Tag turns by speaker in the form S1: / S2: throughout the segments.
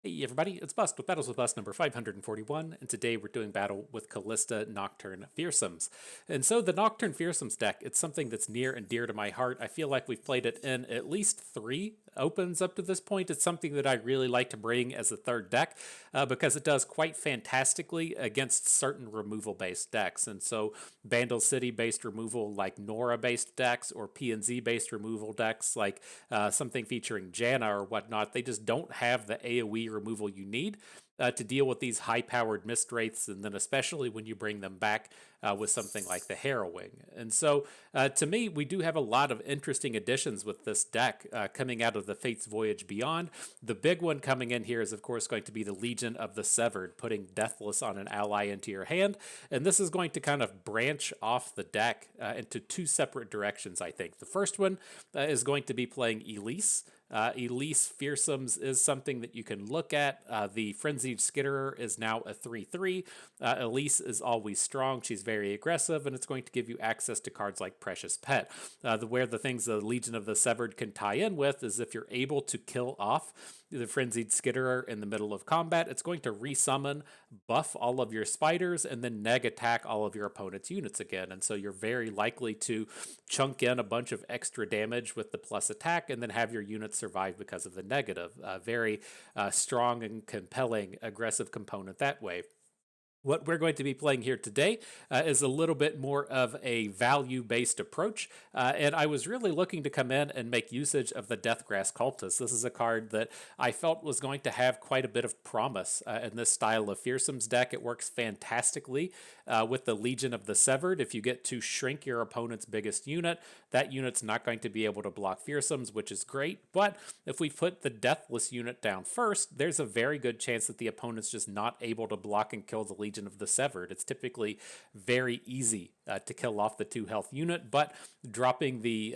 S1: Hey everybody, it's Bust with Battles with Bust number 541, and today we're doing battle with Kalista Nocturne Fearsomes. And so the Nocturne Fearsomes deck, it's something that's near and dear to my heart. I feel like we've played it in at least 3 opens up to this point. It's something that I really like to bring as a third deck because it does quite fantastically against certain removal-based decks. And so Vandal City-based removal like Nora-based decks or PNZ-based removal decks like something featuring Janna or whatnot, they just don't have the AoE removal you need to deal with these high-powered mist wraiths, and then especially when you bring them back with something like the Harrowing. And so, to me, we do have a lot of interesting additions with this deck coming out of the Fates Voyage Beyond. The big one coming in here is, of course, going to be the Legion of the Severed, putting Deathless on an ally into your hand, and this is going to kind of branch off the deck into 2 separate directions, I think. The first one is going to be playing Elise. Elise Fearsomes is something that you can look at. The Frenzied Skitterer is now a 3/3. Elise is always strong. She's very aggressive, and it's going to give you access to cards like Precious Pet. Where the things the Legion of the Severed can tie in with is if you're able to kill off the Frenzied Skitterer in the middle of combat, it's going to resummon, buff all of your spiders, and then neg attack all of your opponent's units again. And so you're very likely to chunk in a bunch of extra damage with the plus attack and then have your units survive because of the negative. Very strong and compelling aggressive component that way. What we're going to be playing here today is a little bit more of a value-based approach, and I was really looking to come in and make usage of the Deathgrass Cultist. This is a card that I felt was going to have quite a bit of promise in this style of Fearsomes deck. It works fantastically with the Legion of the Severed. If you get to shrink your opponent's biggest unit, that unit's not going to be able to block Fearsomes, which is great, but if we put the Deathless unit down first, there's a very good chance that the opponent's just not able to block and kill the Legion of the Severed. It's typically very easy to kill off the 2 health unit, but dropping the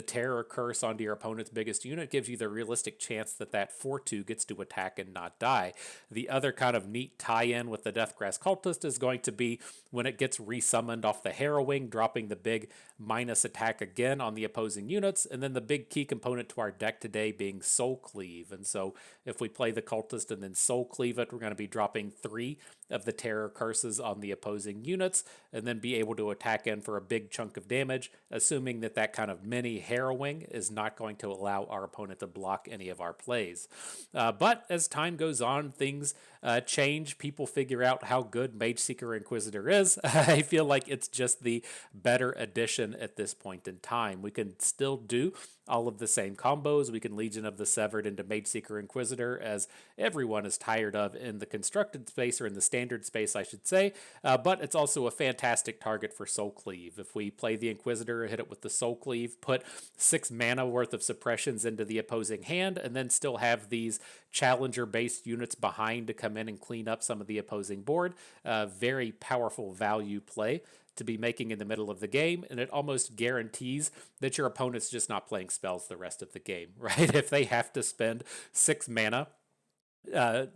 S1: Terror Curse onto your opponent's biggest unit gives you the realistic chance that that 4/2 gets to attack and not die. The other kind of neat tie-in with the Deathgrass Cultist is going to be when it gets resummoned off the Harrowing, dropping the big minus attack again on the opposing units, and then the big key component to our deck today being Soul Cleave. And so if we play the Cultist and then Soul Cleave it, we're going to be dropping 3 of the Terror Curses on the opposing units, and then be able to attack in for a big chunk of damage, assuming that that kind of mini Harrowing is not going to allow our opponent to block any of our plays. But as time goes on, things change. People figure out how good Mage Seeker Inquisitor is. I feel like it's just the better addition at this point in time. We can still do all of the same combos. We can Legion of the Severed into Mage Seeker Inquisitor, as everyone is tired of in the constructed space, or in the standard space, I should say. But it's also a fantastic target for Soul Cleave. If we play the Inquisitor, hit it with the Soul Cleave, put 6 mana worth of suppressions into the opposing hand, and then still have these challenger-based units behind to come in and clean up some of the opposing board. Very powerful value play to be making in the middle of the game, and it almost guarantees that your opponent's just not playing spells the rest of the game, right? If they have to spend 6 mana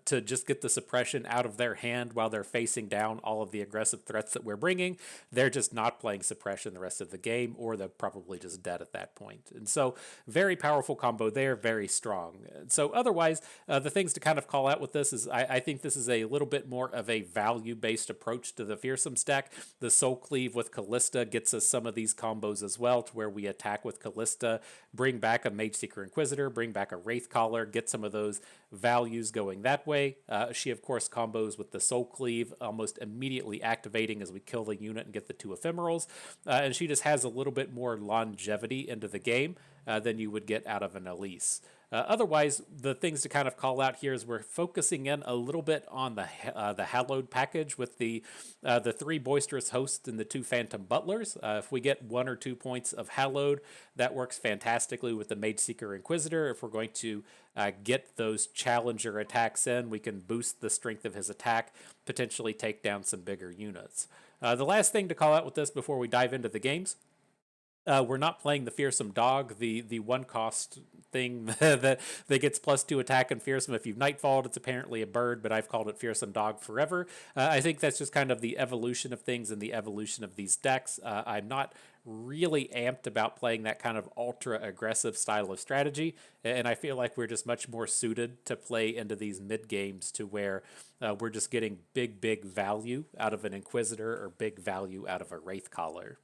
S1: to just get the suppression out of their hand while they're facing down all of the aggressive threats that we're bringing, they're just not playing suppression the rest of the game, or they're probably just dead at that point. And so very powerful combo there, very strong. So otherwise, the things to kind of call out with this is I think this is a little bit more of a value-based approach to the Fearsomes deck. The Soul Cleave with Kalista gets us some of these combos as well, to where we attack with Kalista, bring back a Mage Seeker Inquisitor, bring back a Wraith Caller, get some of those values going that way. She, of course, combos with the Soul Cleave, almost immediately activating as we kill the unit and get the 2 ephemerals. And she just has a little bit more longevity into the game than you would get out of an Elise. Otherwise, the things to kind of call out here is we're focusing in a little bit on the Hallowed package with the 3 Boisterous Hosts and the 2 Phantom Butlers. If we get 1 or 2 points of Hallowed, that works fantastically with the Mage Seeker Inquisitor. If we're going to get those challenger attacks in, we can boost the strength of his attack, potentially take down some bigger units. The last thing to call out with this before we dive into the games We're not playing the Fearsome Dog, the one cost thing that gets +2 attack and fearsome. If you've Nightfalled, it's apparently a bird, but I've called it Fearsome Dog forever. I think that's just kind of the evolution of things and the evolution of these decks. I'm not really amped about playing that kind of ultra aggressive style of strategy, and I feel like we're just much more suited to play into these mid games to where we're just getting big value out of an Inquisitor or big value out of a Wraithcaller.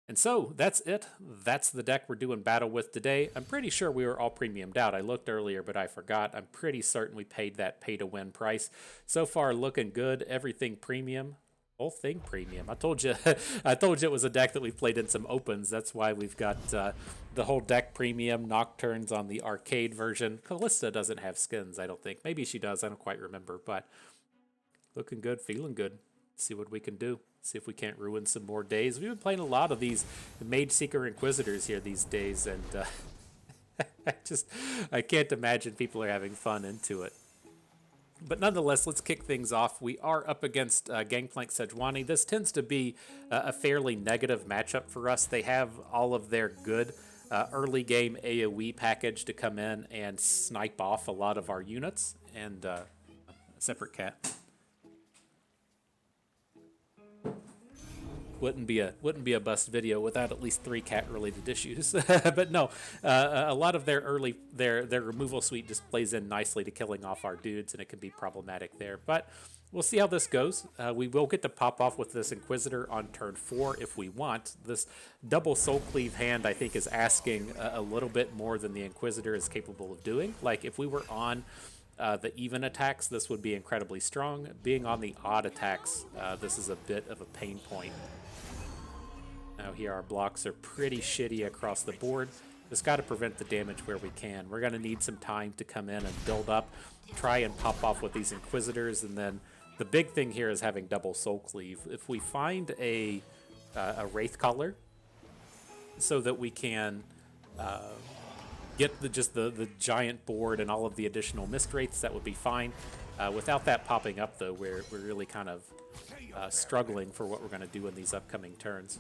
S1: And so that's it. That's the deck we're doing battle with today. I'm pretty sure we were all premiumed out. I looked earlier, but I forgot. I'm pretty certain we paid that pay-to-win price. So far, looking good. Everything premium. Whole thing premium. I told you, I told you it was a deck that we've played in some opens. That's why we've got the whole deck premium. Nocturnes on the arcade version. Kalista doesn't have skins, I don't think. Maybe she does. I don't quite remember. But looking good, feeling good. See what we can do. See if we can't ruin some more days. We've been playing a lot of these Mage Seeker Inquisitors here these days, and I can't imagine people are having fun into it. But nonetheless, let's kick things off. We are up against Gangplank Sejuani. This tends to be a fairly negative matchup for us. They have all of their good early game AoE package to come in and snipe off a lot of our units. And a separate cat. Wouldn't be a bust video without at least 3 cat-related issues. But no, a lot of their removal suite just plays in nicely to killing off our dudes, and it can be problematic there. But we'll see how this goes. We will get to pop off with this Inquisitor on turn 4 if we want. This double Soul Cleave hand, I think, is asking a little bit more than the Inquisitor is capable of doing. Like, if we were on the even attacks, this would be incredibly strong. Being on the odd attacks, this is a bit of a pain point. Now here our blocks are pretty shitty across the board. Just got to prevent the damage where we can. We're going to need some time to come in and build up, try and pop off with these Inquisitors, and then the big thing here is having double Soul Cleave. If we find a Wraithcaller so that we can get the giant board and all of the additional Mist Wraiths, that would be fine. Without that popping up, though, we're really kind of struggling for what we're going to do in these upcoming turns.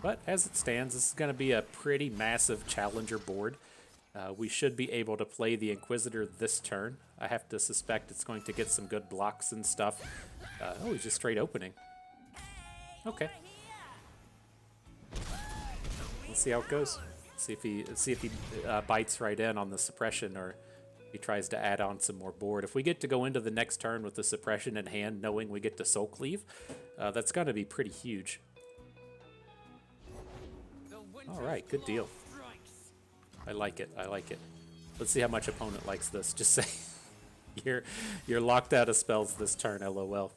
S1: But as it stands, this is going to be a pretty massive challenger board. We should be able to play the Inquisitor this turn. I have to suspect it's going to get some good blocks and stuff. Oh, he's just straight opening. Okay. Let's see how it goes. See if he bites right in on the suppression, or he tries to add on some more board. If we get to go into the next turn with the suppression in hand, knowing we get to Soul Cleave, that's going to be pretty huge. All right, good deal. I like it. I like it. Let's see how much opponent likes this. Just say you're locked out of spells this turn. LOL.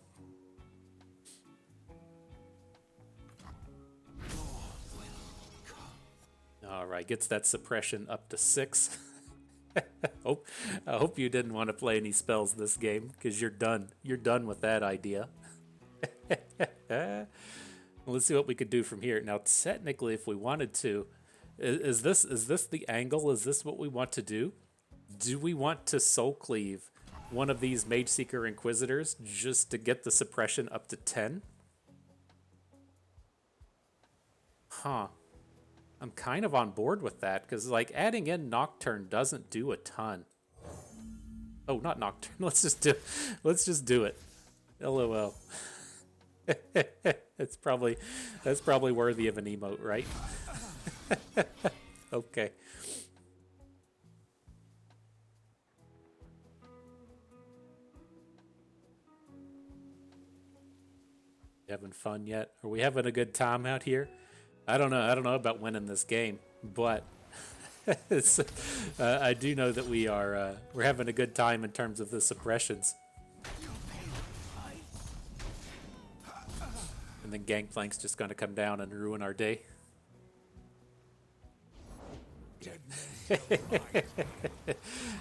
S1: All right, gets that suppression up to 6. I hope you didn't want to play any spells this game, because you're done. You're done with that idea. Let's see what we could do from here. Now, technically, if we wanted to, is this the angle? Is this what we want to do? Do we want to Soul Cleave one of these Mage Seeker Inquisitors just to get the suppression up to 10? Huh. I'm kind of on board with that, because like adding in Nocturne doesn't do a ton. Oh, not Nocturne. Let's just do it. LOL. That's probably worthy of an emote, right? Okay. You having fun yet? Are we having a good time out here? I don't know about winning this game, but I do know that we're having a good time in terms of the suppressions. And then Gangplank's just going to come down and ruin our day.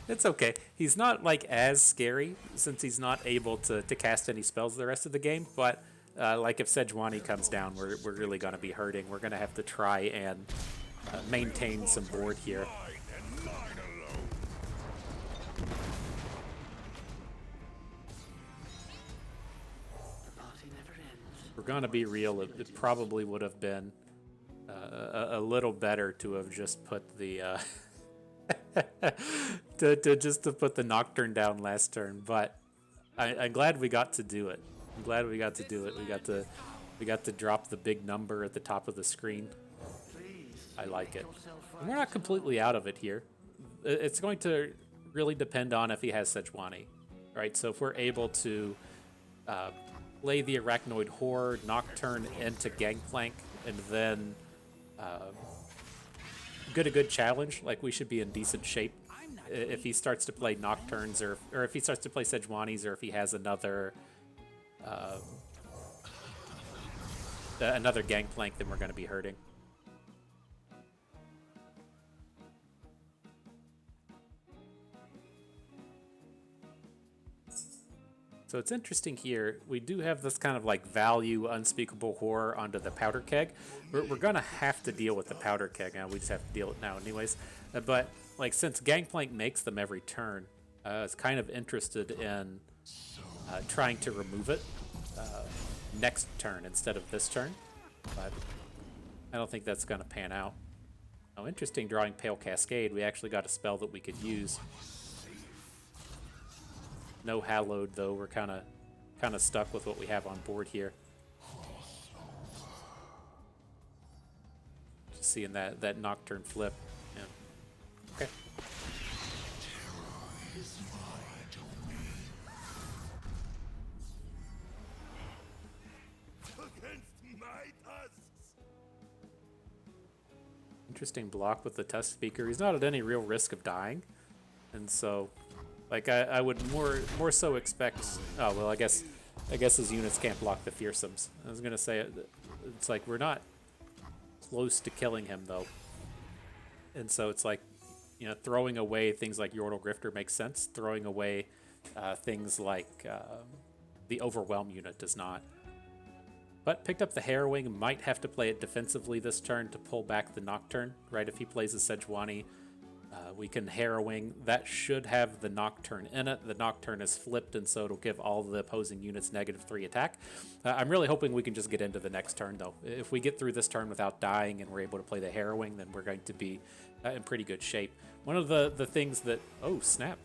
S1: It's okay. He's not like as scary since he's not able to cast any spells the rest of the game, but like if Sejuani comes down, we're really going to be hurting. We're going to have to try and maintain some board here. We're we're gonna be real, it probably would have been a little better to have just put the to put the Nocturne down last turn. But I'm glad we got to do it. I'm glad we got to do it. We got to drop the big number at the top of the screen. I like it. And we're not completely out of it here. It's going to really depend on if he has Sejuani, right? So if we're able to play the Arachnoid Horde, Nocturne into Gangplank, and then get a good challenge, like we should be in decent shape. If he starts to play Nocturnes, or if he starts to play Sejuanis, or if he has another Gangplank, then we're going to be hurting. So it's interesting here. We do have this kind of like value unspeakable horror onto the powder keg. We're going to have to deal with the powder keg now. We just have to deal with it now anyways. But like since Gangplank makes them every turn, I was kind of interested in trying to remove it next turn instead of this turn. But I don't think that's going to pan out. Oh, interesting drawing Pale Cascade. We actually got a spell that we could use. No Hallowed though. We're kind of stuck with what we have on board here. Just seeing that Nocturne flip. Yeah. Okay. Interesting block with the Tusk Speaker. He's not at any real risk of dying, and so. Like I would more so expect. Oh well, I guess his units can't block the Fearsomes. I was gonna say it's like we're not close to killing him though, and so it's like, you know, throwing away things like Yordle Grifter makes sense. Throwing away things like the Overwhelm unit does not. But picked up the Harrowing. Might have to play it defensively this turn to pull back the Nocturne. Right, if he plays a Sejuani. We can Harrowing. That should have the Nocturne in it. The Nocturne is flipped, and so it'll give all the opposing units -3 attack. I'm really hoping we can just get into the next turn, though. If we get through this turn without dying and we're able to play the Harrowing, then we're going to be in pretty good shape. One of the things that... Oh, snap.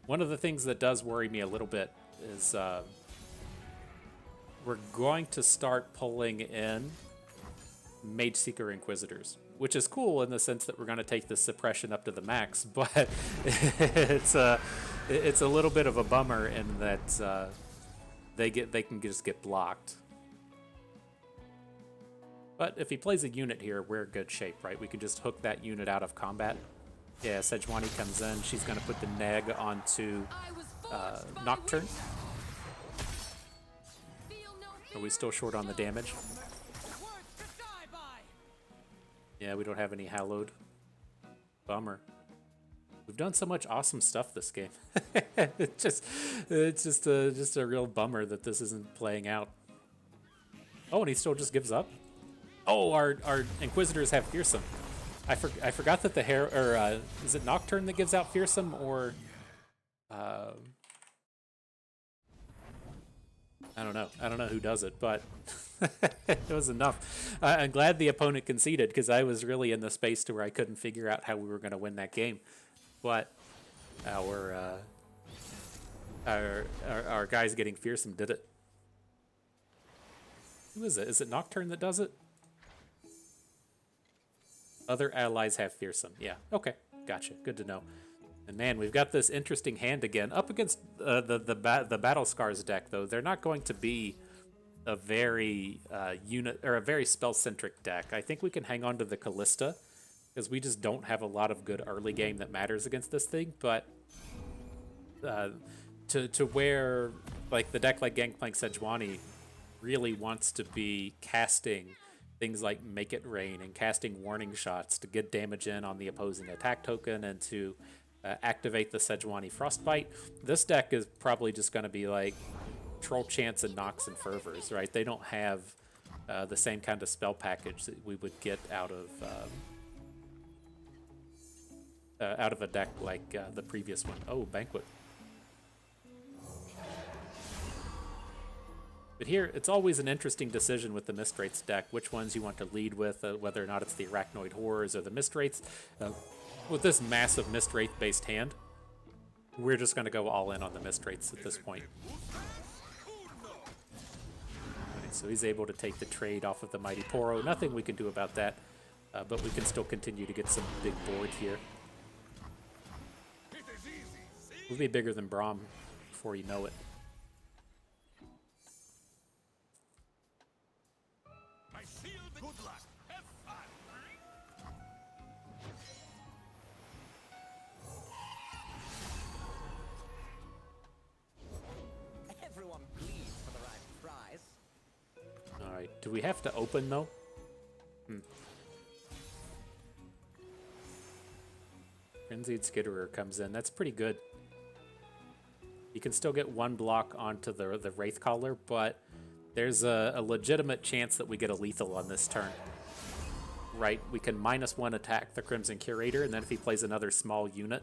S1: One of the things that does worry me a little bit is we're going to start pulling in Mage Seeker Inquisitors, which is cool in the sense that we're going to take the suppression up to the max, but it's a little bit of a bummer in that they can just get blocked. But if he plays a unit here, we're in good shape, right? We can just hook that unit out of combat. Yeah, Sejuani comes in. She's going to put the neg onto Nocturne. Are we still short on the damage? Yeah, we don't have any Hallowed. Bummer. We've done so much awesome stuff this game. it's just a real bummer that this isn't playing out. Oh, and he still just gives up. Oh, our Inquisitors have Fearsome. I forgot that the hair, or is it Nocturne that gives out Fearsome, or I don't know who does it, but it was enough. I'm glad the opponent conceded, because I was really in the space to where I couldn't figure out how we were going to win that game. But our guys getting Fearsome did it. Who is it? Is it Nocturne that does it? Other allies have Fearsome. Yeah. Okay. Gotcha. Good to know. And man, we've got this interesting hand again up against the Battle Scars deck. Though they're not going to be a very a very spell-centric deck. I think we can hang on to the Kalista because we just don't have a lot of good early game that matters against this thing. But to where like the deck like Gangplank Sejuani really wants to be casting things like Make It Rain and casting Warning Shots to get damage in on the opposing attack token and to activate the Sejuani Frostbite. This deck is probably just going to be like Troll Chants and Nox and Fervors, right? They don't have the same kind of spell package that we would get out of a deck like the previous one. Oh, Banquet. But here, it's always an interesting decision with the Mistwraiths deck, which ones you want to lead with, whether or not it's the Arachnoid Horrors or the Mistwraiths. With this massive Mistwraith-based hand, we're just going to go all in on the Mistwraiths at this point. Right, so he's able to take the trade off of the Mighty Poro. Nothing we can do about that, but we can still continue to get some big board here. We'll be bigger than Braum before you know it. Alright, do we have to open though? Frenzied Skitterer comes in. That's pretty good. You can still get one block onto the Wraith Caller, but there's a legitimate chance that we get a lethal on this turn. Right, we can -1 attack the Crimson Curator, and then if he plays another small unit,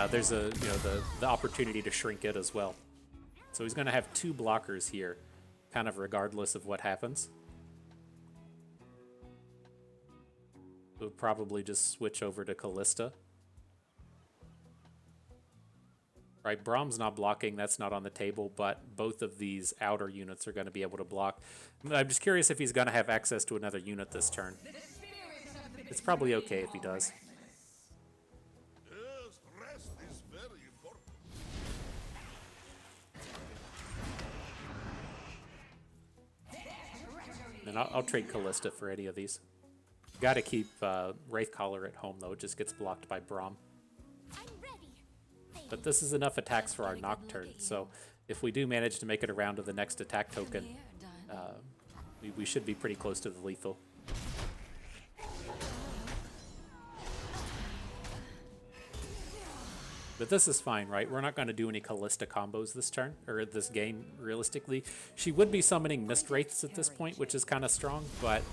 S1: there's the opportunity to shrink it as well. So he's going to have 2 blockers here, kind of regardless of what happens. We'll probably just switch over to Kalista. Right, Braum's not blocking, that's not on the table, but both of these outer units are going to be able to block. I'm just curious if he's going to have access to another unit this turn. It's probably okay if he does. And I'll trade Kalista for any of these. Got to keep Wraithcaller at home, though. It just gets blocked by Braum. But this is enough attacks for our Nocturne, so if we do manage to make it around to the next attack token, we should be pretty close to the lethal. But this is fine, right? We're not going to do any Kalista combos this turn, or this game, realistically. She would be summoning Mistwraiths at this point, which is kind of strong, but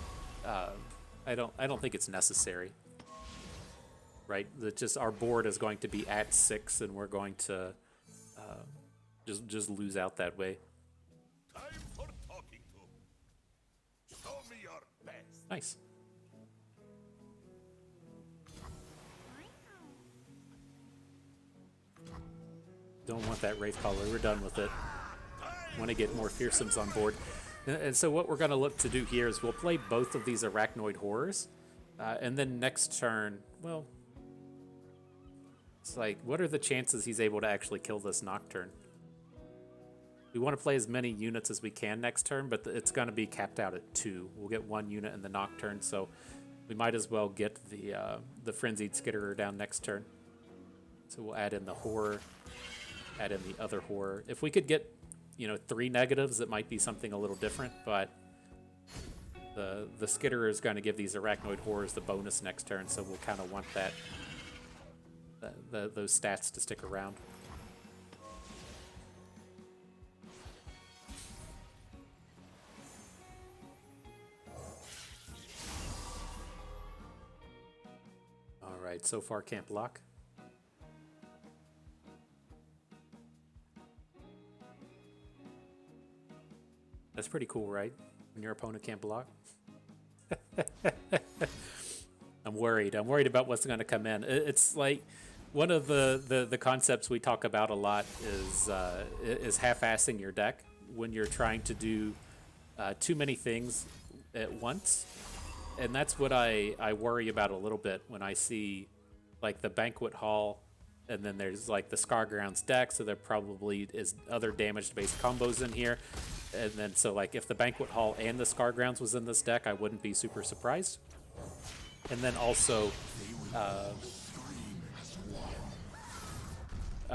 S1: I don't think it's necessary. Right, that just our board is going to be at 6, and we're going to just lose out that way.
S2: Time for talking to. Show me your best.
S1: Nice. Don't want that Wraithcaller. We're done with it. Want to get more Fearsomes on board. And so what we're going to look to do here is we'll play both of these Arachnoid Horrors, and then next turn, well, it's like, what are the chances he's able to actually kill this Nocturne? We want to play as many units as we can next turn, but it's going to be capped out at 2. We'll get 1 unit in the Nocturne, so we might as well get the Frenzied Skitterer down next turn. So we'll add in the Horror, add in the other Horror. If we could get, 3 negatives, it might be something a little different, but the Skitterer is going to give these Arachnoid Horrors the bonus next turn, so we'll kind of want that. Those stats to stick around. All right, so far can't block. That's pretty cool, right? When your opponent can't block. I'm worried. I'm worried about what's going to come in. It's like one of the concepts we talk about a lot is half-assing your deck when you're trying to do too many things at once, and that's what I worry about a little bit when I see like the Banquet Hall, and then there's like the Scargrounds deck, so there probably is other damage-based combos in here, and then so like if the Banquet Hall and the Scargrounds was in this deck, I wouldn't be super surprised. And then also,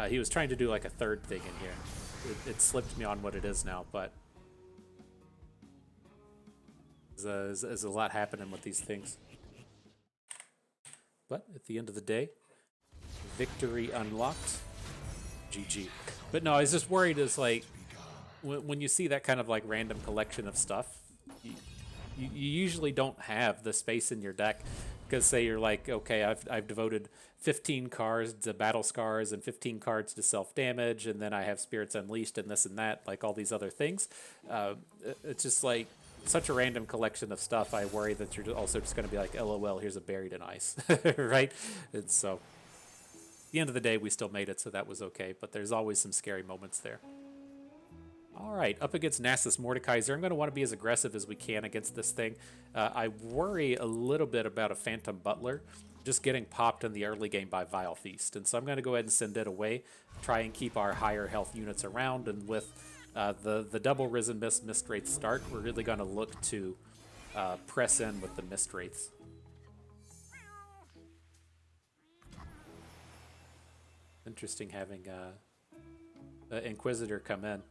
S1: he was trying to do like a third thing in here. It slipped me on what it is now, but there's a lot happening with these things. But at the end of the day, victory unlocked. GG. But no, I was just worried. Is like when you see that kind of like random collection of stuff, you usually don't have the space in your deck, Because say you're like, okay, I've devoted 15 cards to battle scars and 15 cards to self damage, and then I have spirits unleashed and this and that, like all these other things. It's just like such a random collection of stuff. I worry that you're also just going to be like, LOL, here's a buried in ice, right? And so, at the end of the day, we still made it, so that was okay. But there's always some scary moments there. All right, up against Nasus Mordekaiser. I'm going to want to be as aggressive as we can against this thing. I worry a little bit about a Phantom Butler just getting popped in the early game by Vile Feast. And so I'm going to go ahead and send it away, try and keep our higher health units around. And with the double Risen Mist Wraith start, we're really going to look to press in with the Mist Wraiths. Interesting having Inquisitor come in.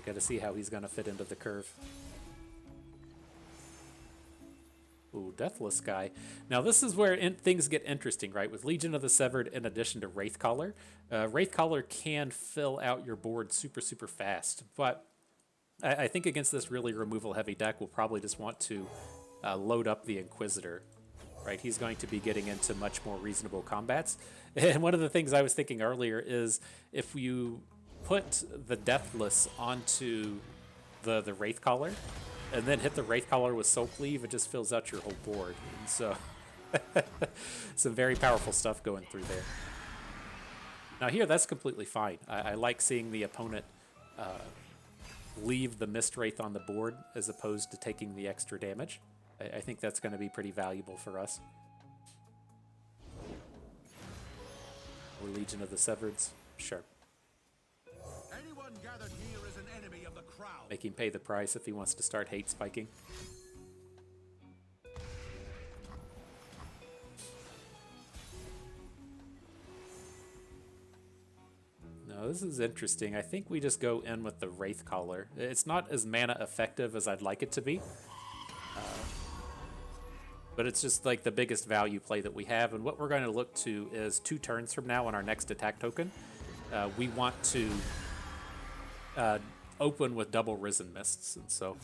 S1: Got to see how he's going to fit into the curve. Ooh, Deathless guy. Now this is where things get interesting, right? With Legion of the Severed in addition to Wraithcaller. Wraithcaller can fill out your board super, super fast. But I think against this really removal-heavy deck, we'll probably just want to load up the Inquisitor. Right? He's going to be getting into much more reasonable combats. And one of the things I was thinking earlier is if you put the Deathless onto the Wraithcaller and then hit the Wraithcaller with Soul Cleave, it just fills out your whole board. And so some very powerful stuff going through there. Now here, that's completely fine. I like seeing the opponent leave the Mist Wraith on the board as opposed to taking the extra damage. I think that's going to be pretty valuable for us. Or Legion of the Severeds, sure.
S2: Anyone gathered here is an enemy of the crowd.
S1: Make him pay the price if he wants to start hate spiking. No, this is interesting. I think we just go in with the Wraithcaller. It's not as mana effective as I'd like it to be. But it's just like the biggest value play that we have. And what we're going to look to is 2 turns from now on our next attack token. We want to open with double Risen Mists. And so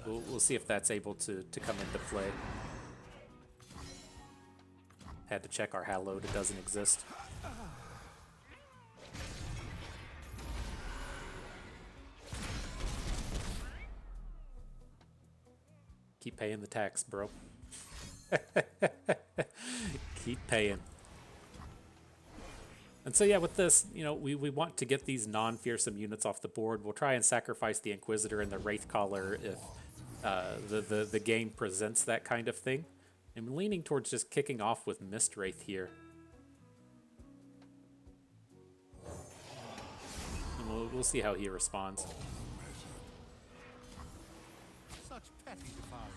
S1: we'll see if that's able to come into play. Had to check our Hallowed. It doesn't exist. Keep paying the tax, bro. Keep paying. And so yeah, with this, you know, we want to get these non-fearsome units off the board. We'll try and sacrifice the Inquisitor and the Wraithcaller if the game presents that kind of thing. I'm leaning towards just kicking off with Mist Wraith here. And we'll see how he responds.
S2: Such petty defiance.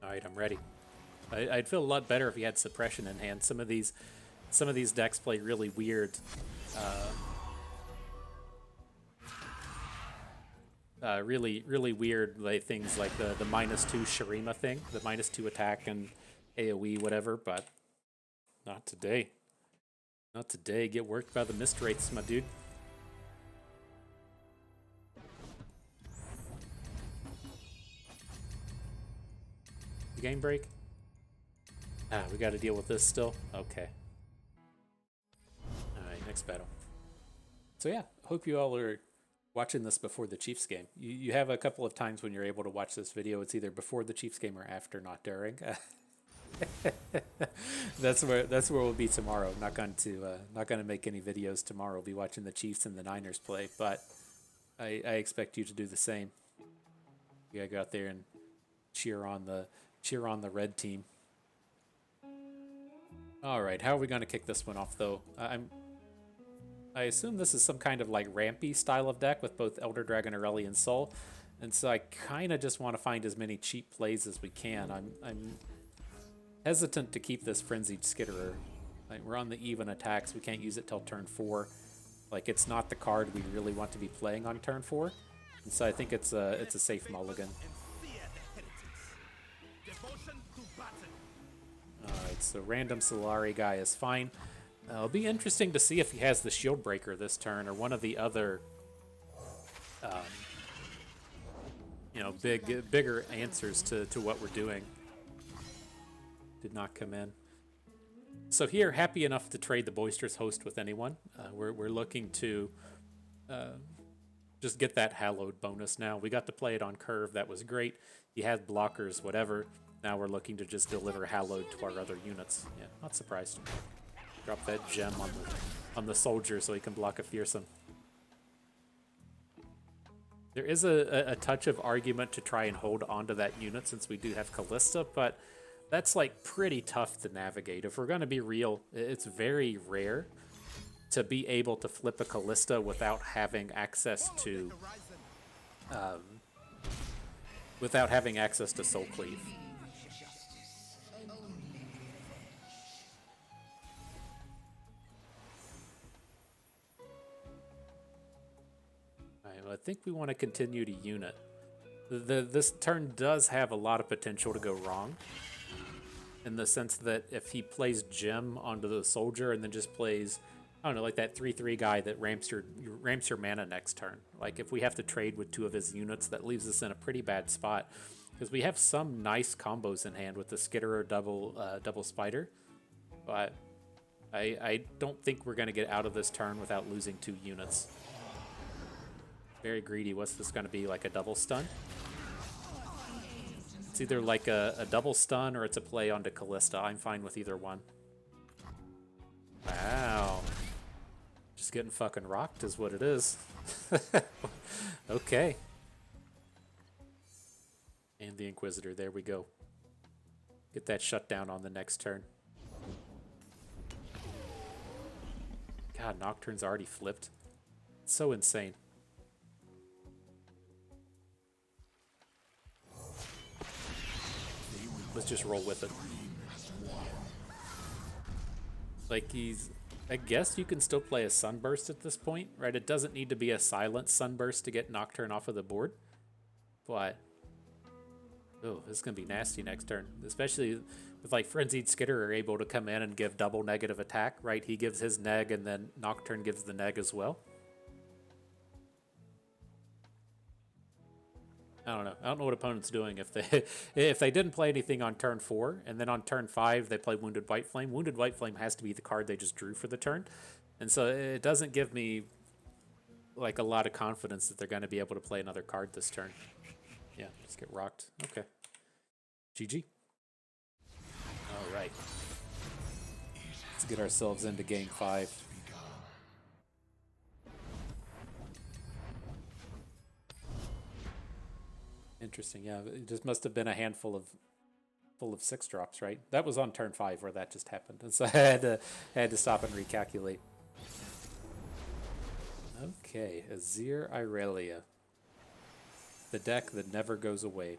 S1: All right, I'm ready. I'd feel a lot better if he had suppression in hand. Some of these decks play really weird. Really weird things like the -2 Shurima thing, the -2 attack and AoE whatever, but not today. Not today. Get worked by the Mist Wraiths, my dude. Game break? We got to deal with this still? Okay. Alright, next battle. So yeah, hope you all are watching this before the Chiefs game. You have a couple of times when you're able to watch this video. It's either before the Chiefs game or after, not during. That's where we'll be tomorrow. Not going to make any videos tomorrow. We'll be watching the Chiefs and the Niners play, but I expect you to do the same. You gotta go out there and cheer on the red team. All right, how are we going to kick this one off, though? I assume this is some kind of like rampy style of deck with both Elder Dragon, Aurelion, Soul, and so I kind of just want to find as many cheap plays as we can. I'm hesitant to keep this Frenzied Skitterer. Like, we're on the even attacks. We can't use it till turn 4. Like, it's not the card we really want to be playing on turn 4. And so I think it's a safe mulligan. Alright, so random Solari guy is fine. It'll be interesting to see if he has the Shield Breaker this turn or one of the other, you know, bigger answers to what we're doing. Did not come in. So here, happy enough to trade the Boisterous Host with anyone. We're looking to just get that Hallowed bonus now. We got to play it on Curve. That was great. He had blockers, whatever. Now we're looking to just deliver Hallowed to our other units. Yeah, not surprised. Drop that gem on the soldier so he can block a Fearsome. There is a touch of argument to try and hold onto that unit since we do have Kalista, but that's like pretty tough to navigate. If we're going to be real, it's very rare to be able to flip a Kalista without having access to Soul Cleave. Alright, well, I think we want to continue to unit. This turn does have a lot of potential to go wrong, in the sense that if he plays Gem onto the soldier and then just plays, I don't know, like that 3/3 guy that ramps your mana next turn. Like if we have to trade with two of his units, that leaves us in a pretty bad spot because we have some nice combos in hand with the Skitterer double spider, but I don't think we're gonna get out of this turn without losing two units. Very greedy. What's this gonna be, like a double stun? It's either like a double stun or it's a play onto Kalista. I'm fine with either one. Wow. Just getting fucking rocked is what it is. Okay. And the Inquisitor. There we go. Get that shut down on the next turn. God, Nocturne's already flipped. It's so insane. Let's just roll with it. Like I guess you can still play a Sunburst at this point, right? It doesn't need to be a silent Sunburst to get Nocturne off of the board. But, oh, this is going to be nasty next turn. Especially with like Frenzied Skitterer able to come in and give double negative attack, right? He gives his neg and then Nocturne gives the neg as well. I don't know. I don't know what opponent's doing if they didn't play anything on turn 4 and then on turn 5 they play Wounded White Flame. Wounded White Flame has to be the card they just drew for the turn, and so it doesn't give me like a lot of confidence that they're going to be able to play another card this turn. Yeah, just get rocked. Okay. GG. All right. Let's get ourselves into game 5. Interesting, yeah. It just must have been a handful full of 6-drops, right? That was on turn 5 where that just happened, and so I had to stop and recalculate. Okay, Azir Irelia, the deck that never goes away.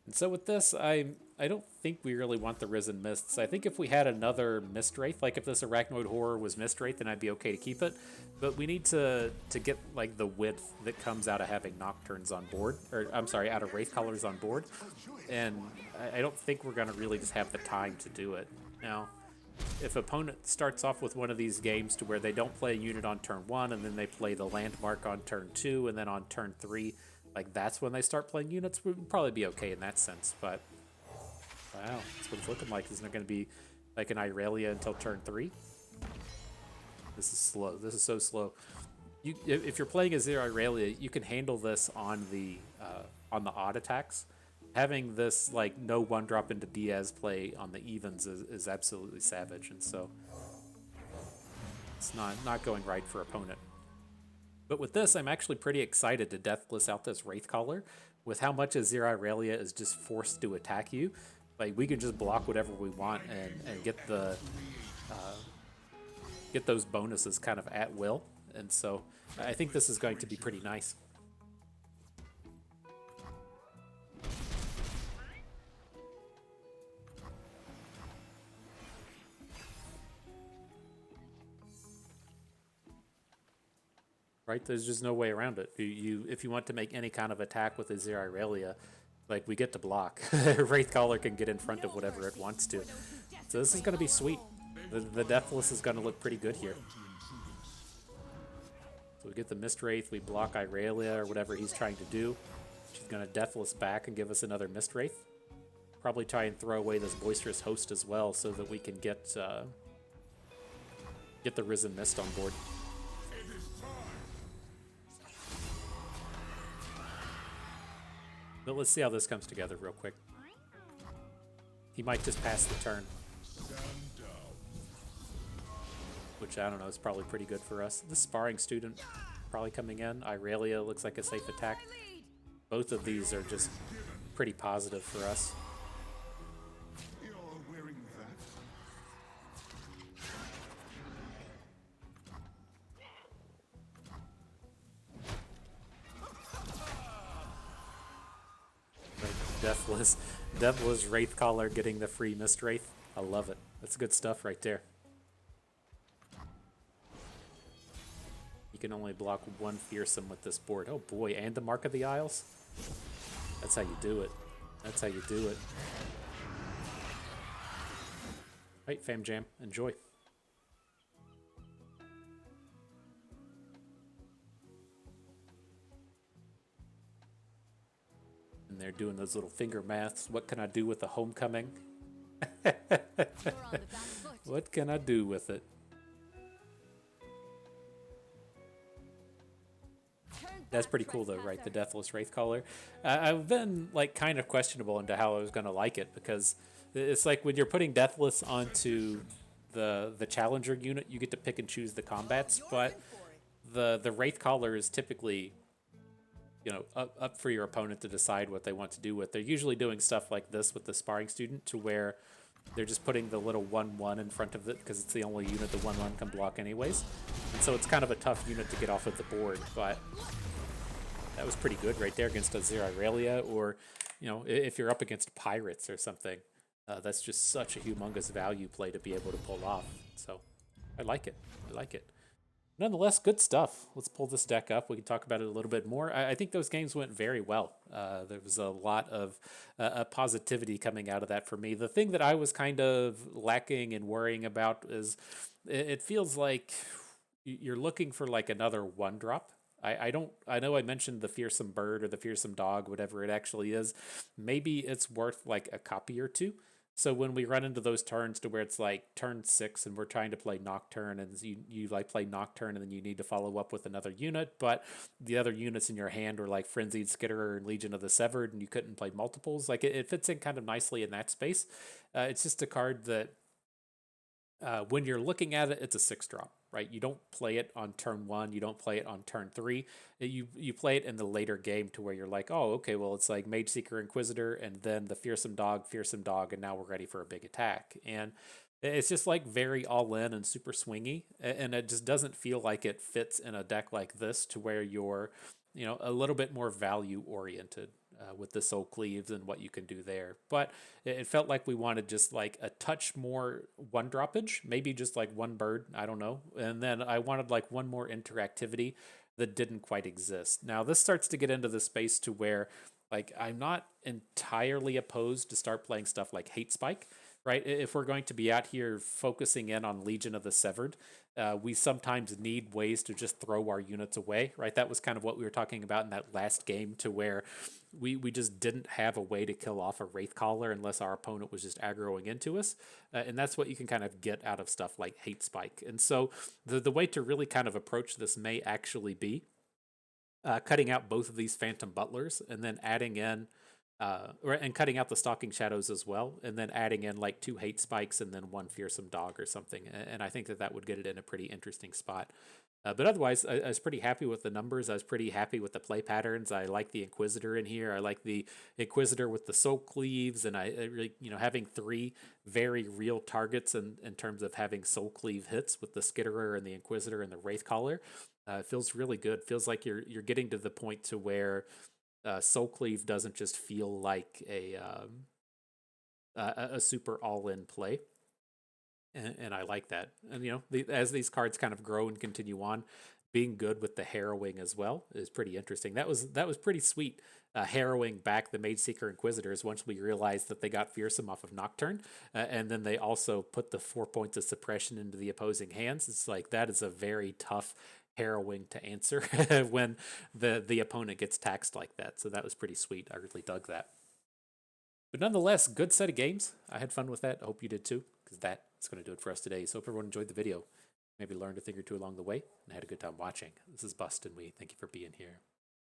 S1: And so with this, I don't think we really want the Risen Mists. I think if we had another Mist Wraith, like if this Arachnoid Horror was Mist Wraith, then I'd be okay to keep it. But we need to get like the width that comes out of having Nocturnes on board, or I'm sorry, out of Wraith Callers on board. And I don't think we're gonna really just have the time to do it. Now, if opponent starts off with one of these games to where they don't play a unit on turn 1 and then they play the landmark on turn 2 and then on turn 3, like that's when they start playing units, we'd probably be okay in that sense. But wow, that's what it's looking like. Isn't there going to be like an Irelia until turn 3? This is slow. This is so slow. If you're playing Azir Irelia, you can handle this on the odd attacks. Having this like no 1-drop into Diaz play on the evens is absolutely savage, and so it's not going right for opponent. But with this, I'm actually pretty excited to Deathless out this Wraithcaller. With how much Azir Irelia is just forced to attack you, like we can just block whatever we want and get the get those bonuses kind of at will. And so I think this is going to be pretty nice. right? There's just no way around it. If you want to make any kind of attack with Azir Irelia, like we get to block. Wraithcaller can get in front of whatever it wants to. So this is going to be sweet. The Deathless is going to look pretty good here. So we get the Mist Wraith, we block Irelia or whatever he's trying to do. She's going to Deathless back and give us another Mist Wraith. Probably try and throw away this Boisterous Host as well so that we can get the Risen Mist on board. But let's see how this comes together real quick. He might just pass the turn. Which, I don't know, is probably pretty good for us. The Sparring Student probably coming in. Irelia looks like a safe attack. Both of these are just pretty positive for us. Deathless Wraithcaller getting the free Mist Wraith. I love it. That's good stuff right there. You can only block one Fearsome with this board. Oh boy, and the Mark of the Isles? That's how you do it. That's how you do it. Right, Fam Jam, enjoy. And they're doing those little finger maths. What can I do with the homecoming? What can I do with it? That's pretty cool though, right? The Deathless Wraithcaller. I've been like kind of questionable into how I was going to like it, because it's like when you're putting Deathless onto the Challenger unit, you get to pick and choose the combats, but the Wraithcaller is typically, you know, up for your opponent to decide what they want to do with. They're usually doing stuff like this with the Sparring Student, to where they're just putting the little 1/1 in front of it because it's the only unit the 1/1 can block anyways. And so it's kind of a tough unit to get off of the board, but that was pretty good right there against Azir Irelia, or, you know, if you're up against Pirates or something, that's just such a humongous value play to be able to pull off. So I like it. I like it. Nonetheless, good stuff. Let's pull this deck up. We can talk about it a little bit more. I think those games went very well. There was a lot of positivity coming out of that for me. The thing that I was kind of lacking and worrying about is it feels like you're looking for like another one drop. I know I mentioned the Fearsome Bird or the Fearsome Dog, whatever it actually is. Maybe it's worth like a copy or two. So when we run into those turns to where it's like turn 6 and we're trying to play Nocturne, and you like play Nocturne and then you need to follow up with another unit, but the other units in your hand were like Frenzied Skitterer and Legion of the Severed, and you couldn't play multiples, like it fits in kind of nicely in that space. It's just a card that when you're looking at it, it's a 6-drop, right? You don't play it on turn 1. You don't play it on turn 3. You play it in the later game to where you're like, oh, okay, well, it's like Mage Seeker Inquisitor and then the Fearsome Dog, and now we're ready for a big attack. And it's just like very all in and super swingy. And it just doesn't feel like it fits in a deck like this, to where you're, you know, a little bit more value oriented. With the Soul Cleaves and what you can do there. But it felt like we wanted just like a touch more one droppage, maybe just like one bird, I don't know. And then I wanted like one more interactivity that didn't quite exist. Now this starts to get into the space to where like I'm not entirely opposed to start playing stuff like Hate Spike, right? If we're going to be out here focusing in on Legion of the Severed, we sometimes need ways to just throw our units away, right? That was kind of what we were talking about in that last game, to where we just didn't have a way to kill off a Wraithcaller unless our opponent was just aggroing into us. And that's what you can kind of get out of stuff like Hate Spike. And so the way to really kind of approach this may actually be cutting out both of these Phantom Butlers and then adding in and cutting out the Stalking Shadows as well, and then adding in like 2 Hate Spikes and then 1 Fearsome Dog or something. And I think that would get it in a pretty interesting spot. But otherwise, I was pretty happy with the numbers. I was pretty happy with the play patterns. I like the Inquisitor in here. I like the Inquisitor with the Soul Cleaves, and I really, you know, having 3 very real targets in terms of having Soul Cleave hits with the Skitterer and the Inquisitor and the Wraithcaller. It feels really good. Feels like you're getting to the point to where Soul Cleave doesn't just feel like a super all-in play. And I like that. And, you know, as these cards kind of grow and continue on, being good with the harrowing as well is pretty interesting. That was pretty sweet. Harrowing back the Mage Seeker Inquisitors once we realized that they got Fearsome off of Nocturne, and then they also put the 4 points of suppression into the opposing hands. It's like that is a very tough harrowing to answer when the opponent gets taxed like that. So that was pretty sweet. I really dug that. But nonetheless, good set of games. I had fun with that. I hope you did too, because that is going to do it for us today. So hope everyone enjoyed the video. Maybe learned a thing or two along the way, and had a good time watching. This is Bust, and we thank you for being here.